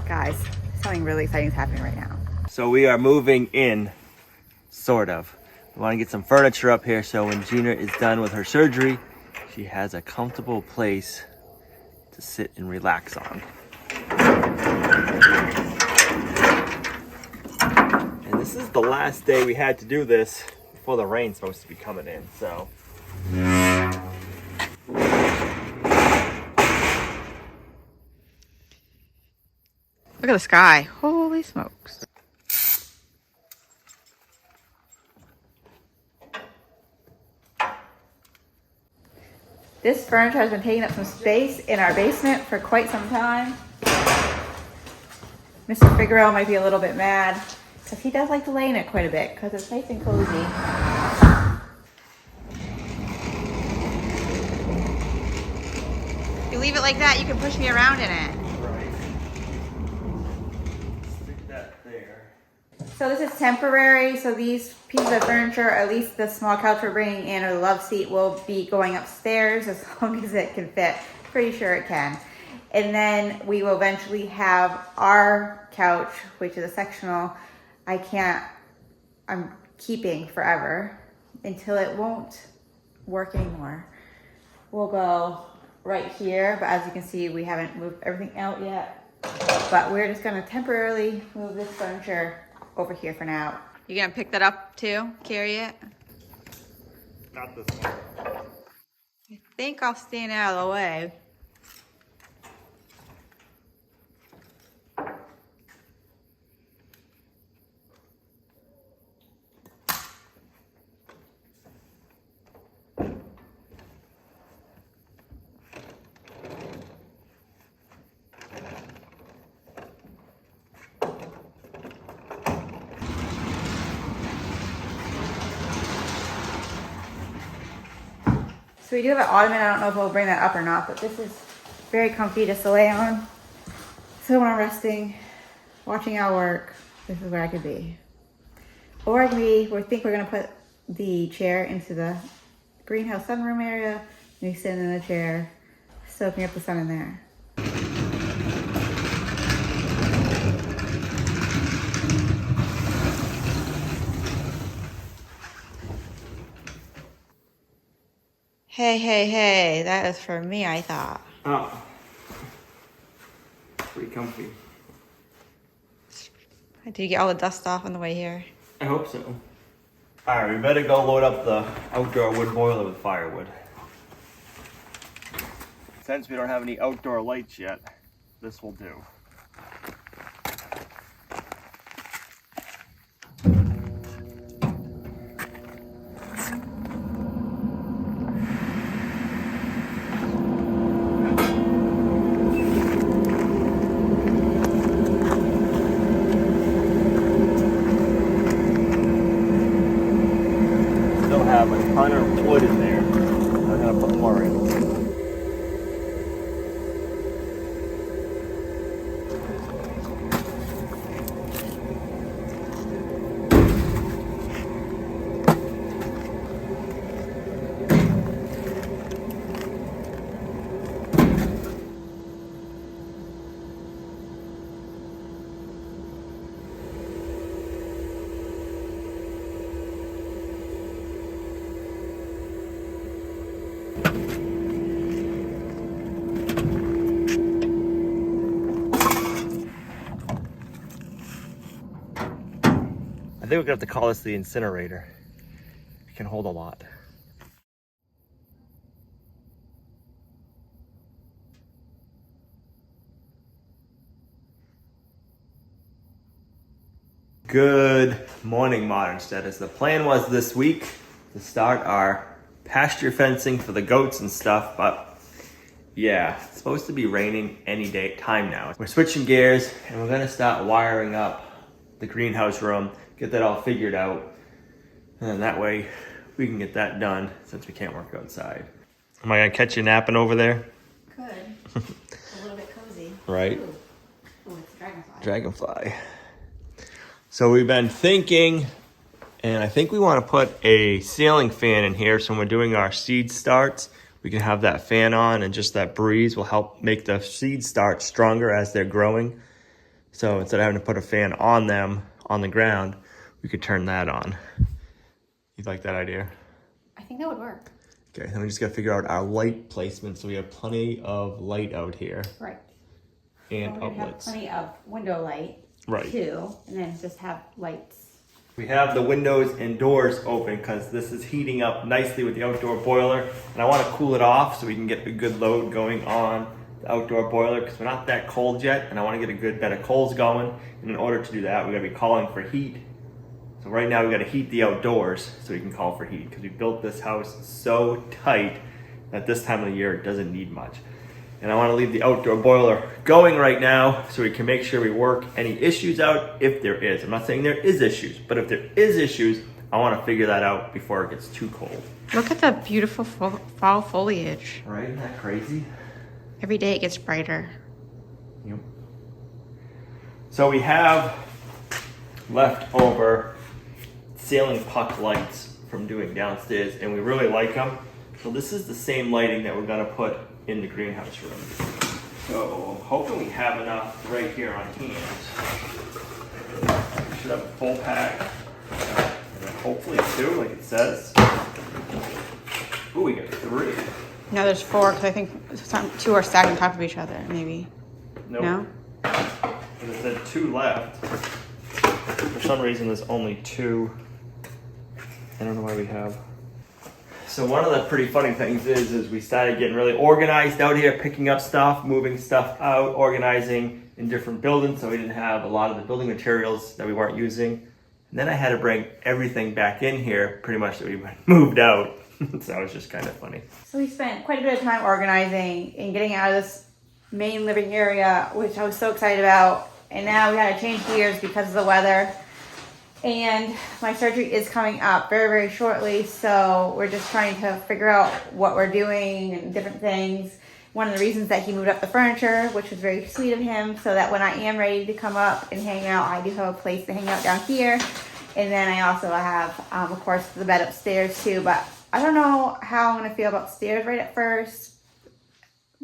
Guys, something really exciting is happening right now. So we are moving in, sort of. We want to get some furniture up here so when Gina is done with her surgery, she has a comfortable place to sit and relax on. And this is the last day we had to do this before the rain's supposed to be coming in, so. Look at the sky. Holy smokes. This furniture has been taking up some space in our basement for quite some time. Mr. Figueroa might be a little bit mad because he does like to lay in it quite a bit because it's nice and cozy. You leave it like that, you can push me around in it. Right. Stick that there. So this is temporary. So these pieces of furniture, at least the small couch we're bringing in or the love seat, will be going upstairs as long as it can fit. Pretty sure it can. And then we will eventually have our couch, which is a sectional. I'm keeping forever until it won't work anymore. We'll go right here, but as you can see, we haven't moved everything out yet. But we're just gonna temporarily move this furniture over here for now. You gonna pick that up too? Carry it? Not this one. I think I'll stand out of the way. So we do have an ottoman. I don't know if we'll bring that up or not, but this is very comfy just to lay on. So when I'm resting, watching Al work, this is where I could be. Or I can be, we think we're gonna put the chair into the greenhouse sunroom area, and we sit in the chair, soaking up the sun in there. Hey, that is for me, I thought. Oh. Pretty comfy. Did you get all the dust off on the way here? I hope so. Alright, we better go load up the outdoor wood boiler with firewood. Since we don't have any outdoor lights yet, this will do. Have a ton of wood in there. I'm gonna put more in. I think we're gonna have to call this the incinerator. It can hold a lot. Good morning, Modern Status. The plan was this week to start our pasture fencing for the goats and stuff, but yeah, it's supposed to be raining any time now. We're switching gears and we're gonna start wiring up the greenhouse room, get that all figured out, and then that way we can get that done since we can't work outside. Am I gonna catch you napping over there? Could. A little bit cozy. Right? Ooh, it's a dragonfly. Dragonfly. So we've been thinking, and I think we want to put a ceiling fan in here so when we're doing our seed starts, we can have that fan on and just that breeze will help make the seed start stronger as they're growing. So instead of having to put a fan on them on the ground, we could turn that on. You like that idea? I think that would work. Okay, then we just gotta figure out our light placement. So we have plenty of light out here. Right. And we're gonna have outlets. plenty of window light. Right. Too, and then just have lights. We have the windows and doors open because this is heating up nicely with the outdoor boiler. And I want to cool it off so we can get a good load going on the outdoor boiler because we're not that cold yet. And I want to get a good bed of coals going. And in order to do that, we got to be calling for heat. So right now we got to heat the outdoors so we can call for heat because we built this house so tight that this time of the year it doesn't need much. And I want to leave the outdoor boiler going right now so we can make sure we work any issues out if there is. I'm not saying there is issues, but if there is issues, I want to figure that out before it gets too cold. Look at the beautiful fall foliage. Right? Isn't that crazy? Every day it gets brighter. Yep. So we have left over ceiling puck lights from doing downstairs, and we really like them. So this is the same lighting that we're going to put in the greenhouse room. So I'm hoping we have enough right here on hand. We should have a full pack. And then hopefully 2, like it says. Ooh, we got 3. No, there's 4 because I think 2 are stacked on top of each other, maybe. Nope. No? And it said 2 left. For some reason there's only 2. I don't know why we have. So one of the pretty funny things is we started getting really organized out here, picking up stuff, moving stuff out, organizing in different buildings so we didn't have a lot of the building materials that we weren't using. And then I had to bring everything back in here, pretty much that we moved out. So that was just kind of funny. So we spent quite a bit of time organizing and getting out of this main living area, which I was so excited about. And now we had to change gears because of the weather. And my surgery is coming up very, very shortly, so we're just trying to figure out what we're doing and different things. One of the reasons that he moved up the furniture, which was very sweet of him, so that when I am ready to come up and hang out, I do have a place to hang out down here. And then I also have, of course, the bed upstairs too, but I don't know how I'm going to feel about upstairs right at first,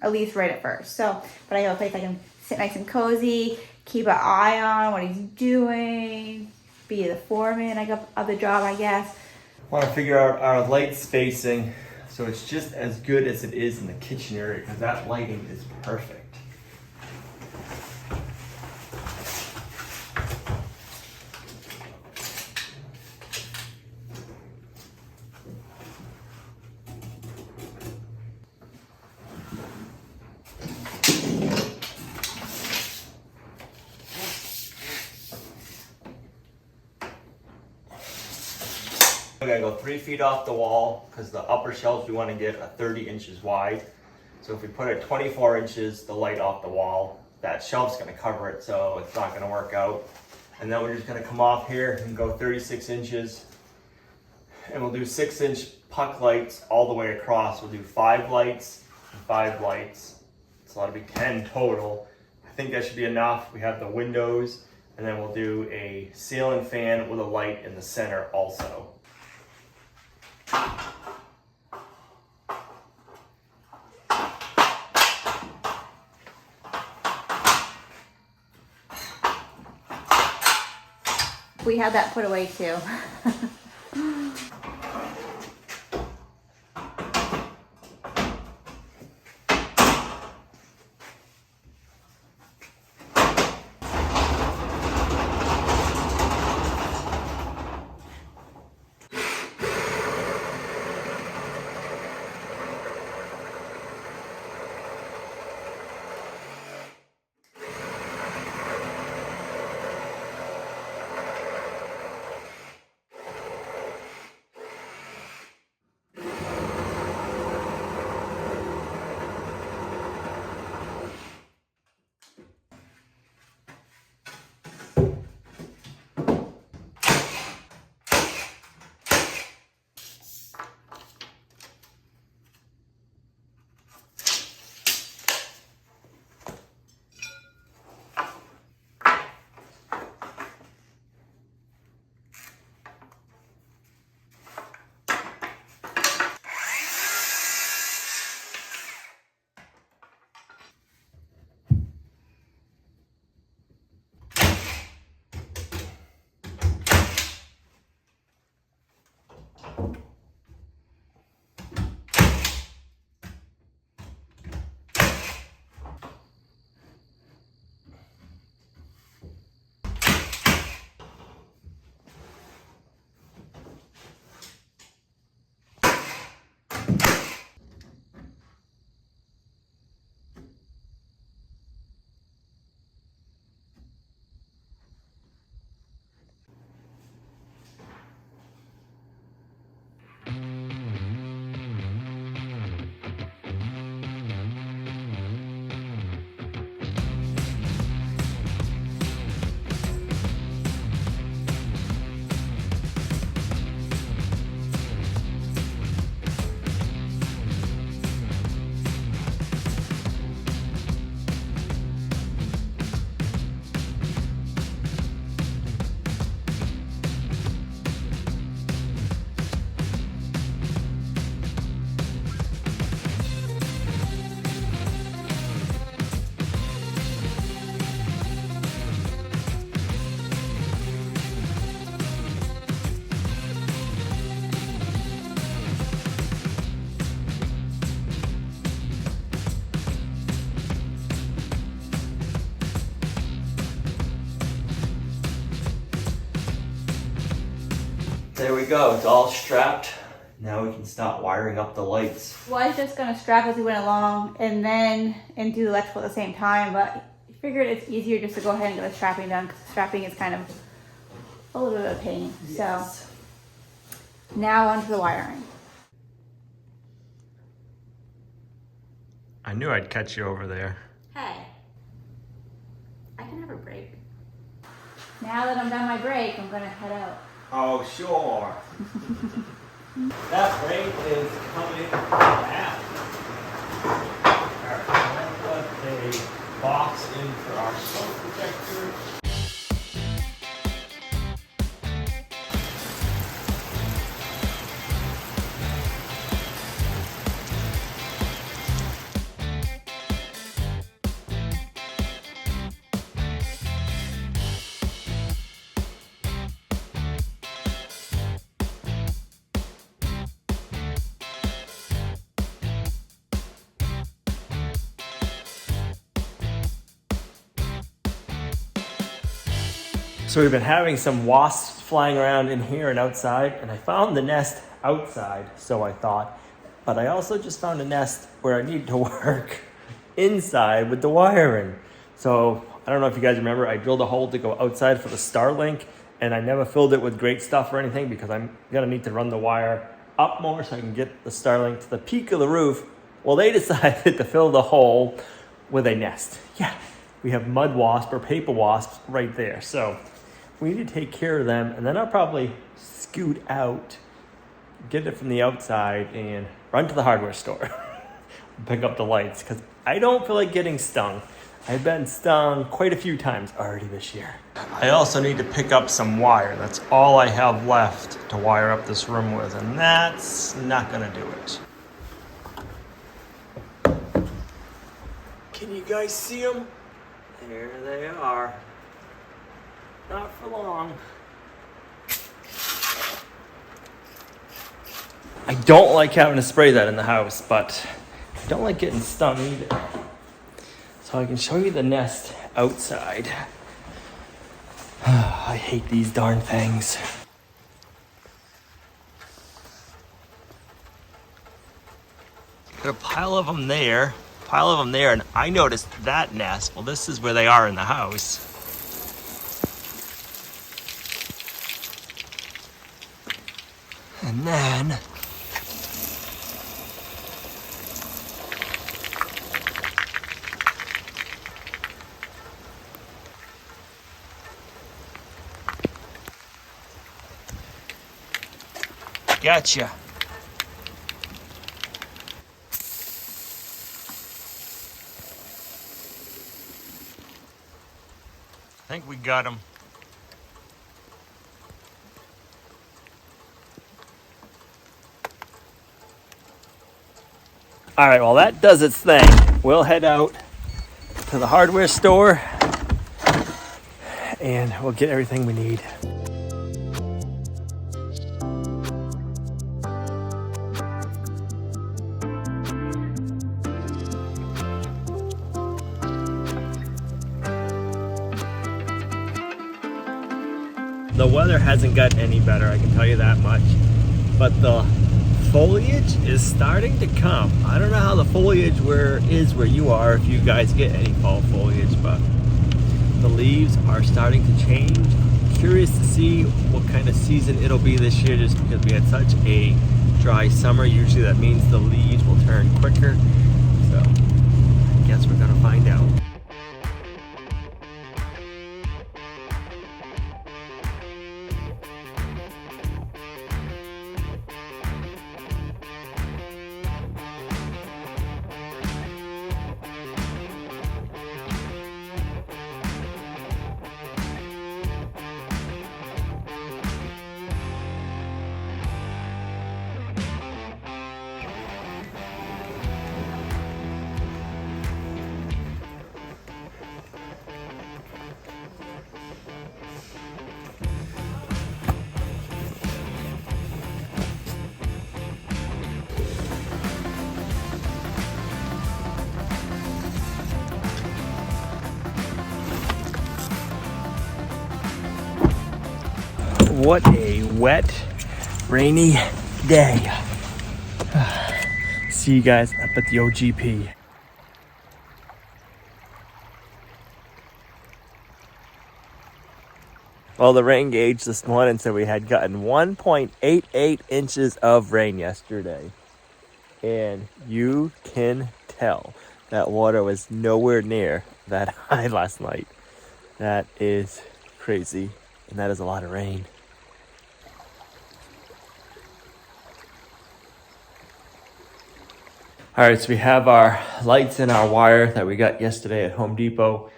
at least right at first. So, but I have a place I can sit nice and cozy, keep an eye on what he's doing, be the foreman of the job, I guess. I want to figure out our light spacing so it's just as good as it is in the kitchen area because that lighting is perfect. We gotta go 3 feet off the wall because the upper shelves we want to get are 30 inches wide. So if we put it 24 inches, the light off the wall, that shelf's gonna cover it, so it's not gonna work out. And then we're just gonna come off here and go 36 inches. And we'll do 6-inch puck lights all the way across. We'll do 5 lights and 5 lights. So that'll be 10 total. I think that should be enough. We have the windows, and then we'll do a ceiling fan with a light in the center also. We had that put away too. There we go, it's all strapped. Now we can start wiring up the lights. Well, I was just gonna strap as we went along and do the electrical at the same time, but I figured it's easier just to go ahead and get the strapping done because strapping is kind of a little bit of a pain. Yes. So now onto the wiring. I knew I'd catch you over there. Hey, I can have a break. Now that I'm done my break, I'm gonna head out. Oh, sure. That break is coming back. Alright, let's put a box in for our smoke detector. So we've been having some wasps flying around in here and outside, and I found the nest outside, so I thought. But I also just found a nest where I need to work inside with the wiring. So I don't know if you guys remember, I drilled a hole to go outside for the Starlink, and I never filled it with great stuff or anything because I'm gonna need to run the wire up more so I can get the Starlink to the peak of the roof. Well, they decided to fill the hole with a nest. Yeah, we have mud wasp or paper wasps right there. So we need to take care of them, and then I'll probably scoot out, get it from the outside, and run to the hardware store. Pick up the lights, because I don't feel like getting stung. I've been stung quite a few times already this year. I also need to pick up some wire. That's all I have left to wire up this room with, and that's not gonna do it. Can you guys see them? There they are. Not for long. I don't like having to spray that in the house, but I don't like getting stung either. So I can show you the nest outside. I hate these darn things. Got a pile of them there, and I noticed that nest. Well, this is where they are in the house. And then gotcha. I think we got him. All right, well, that does its thing. We'll head out to the hardware store and we'll get everything we need. The weather hasn't gotten any better, I can tell you that much. But the foliage is starting to come. I don't know how the foliage is where you are, if you guys get any fall foliage, but the leaves are starting to change. I'm curious to see what kind of season it'll be this year, just because we had such a dry summer. Usually that means the leaves will turn quicker. So I guess we're gonna find out. What a wet, rainy day. See you guys up at the OGP. Well, the rain gauge this morning said we had gotten 1.88 inches of rain yesterday. And you can tell that water was nowhere near that high last night. That is crazy, and that is a lot of rain. All right, so we have our lights and our wire that we got yesterday at Home Depot.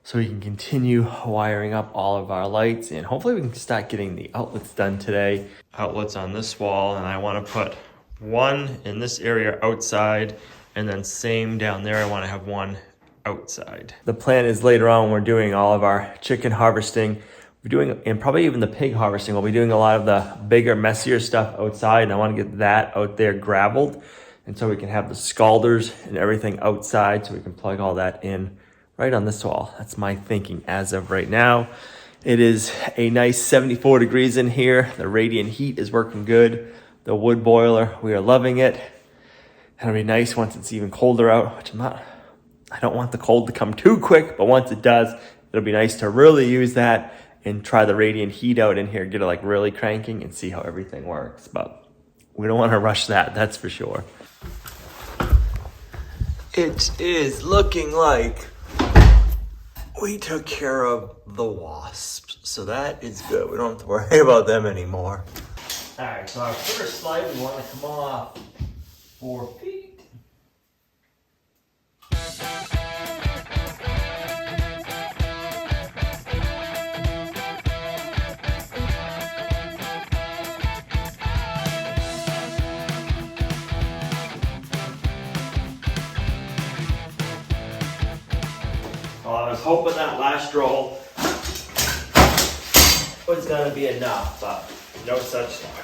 So we can continue wiring up all of our lights, and hopefully we can start getting the outlets done today. Outlets on this wall, and I want to put one in this area outside, and then same down there, I want to have one outside. The plan is later on when we're doing all of our chicken harvesting, we're doing, and probably even the pig harvesting, we'll be doing a lot of the bigger, messier stuff outside, and I want to get that out there gravelled, and so we can have the scalders and everything outside, so we can plug all that in right on this wall. That's my thinking as of right now. It is a nice 74 degrees in here. The radiant heat is working good. The wood boiler, we are loving it. It'll be nice once it's even colder out, which I don't want the cold to come too quick, but once it does, it'll be nice to really use that and try the radiant heat out in here, get it like really cranking and see how everything works. But we don't want to rush that, that's for sure. It is looking like we took care of the wasps, so that is good. We don't have to worry about them anymore. All right, so our first slide, we want to come off 4 feet. Well, I was hoping that last roll was going to be enough, but no such luck.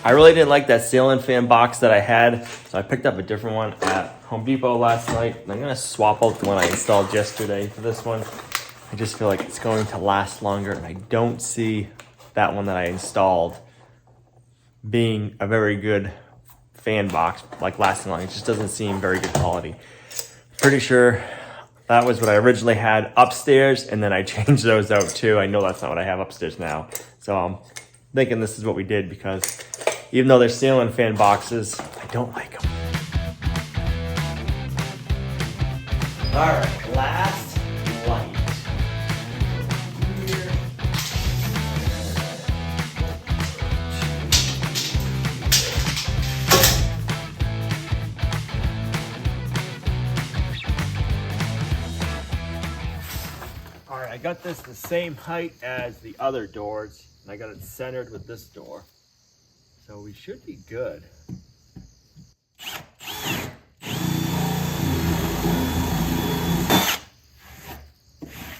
I really didn't like that ceiling fan box that I had, so I picked up a different one at Home Depot last night. And I'm going to swap out the one I installed yesterday for this one. I just feel like it's going to last longer, and I don't see that one that I installed being a very good fan box, like lasting long. It just doesn't seem very good quality. Pretty sure that was what I originally had upstairs, and then I changed those out too. I know that's not what I have upstairs now. So I'm thinking this is what we did, because even though they're ceiling fan boxes, I don't like them. All right, last light. Here. All right, I got this the same height as the other doors, and I got it centered with this door. So we should be good.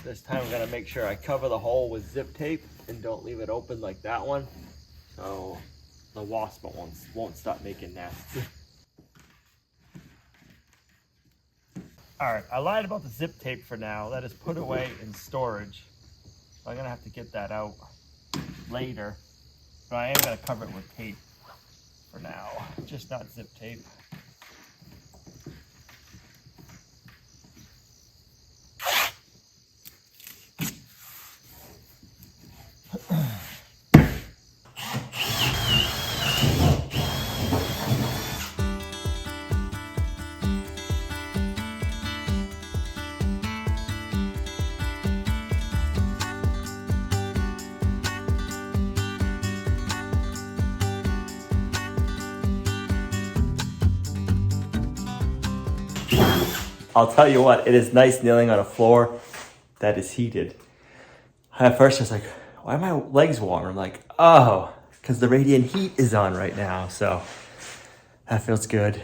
This time I'm gonna make sure I cover the hole with zip tape and don't leave it open like that one, so the wasp won't stop making nests. All right, I lied about the zip tape for now. That is put away in storage. So I'm gonna have to get that out later. But I am going to cover it with tape for now, just not zip tape. I'll tell you what, it is nice kneeling on a floor that is heated. At first I was like, why are my legs warm? I'm like, oh, because the radiant heat is on right now. So that feels good.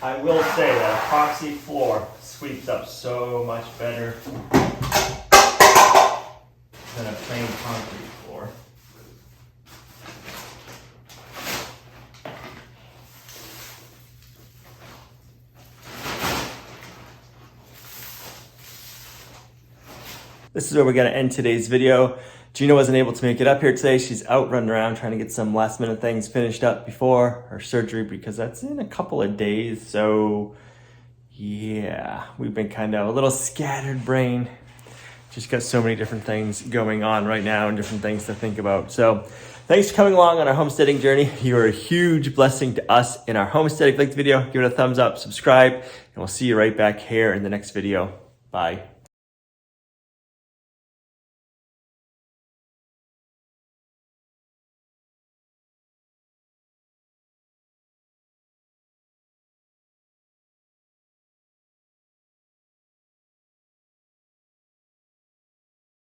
I will say that epoxy floor sweeps up so much better than a plain concrete floor. This is where we're going to end today's video. Gina wasn't able to make it up here today. She's out running around trying to get some last minute things finished up before her surgery because that's in a couple of days. So yeah, we've been kind of a little scattered brain. Just got so many different things going on right now and different things to think about. So thanks for coming along on our homesteading journey. You are a huge blessing to us in our homestead. If you liked the video, give it a thumbs up, subscribe, and we'll see you right back here in the next video. Bye.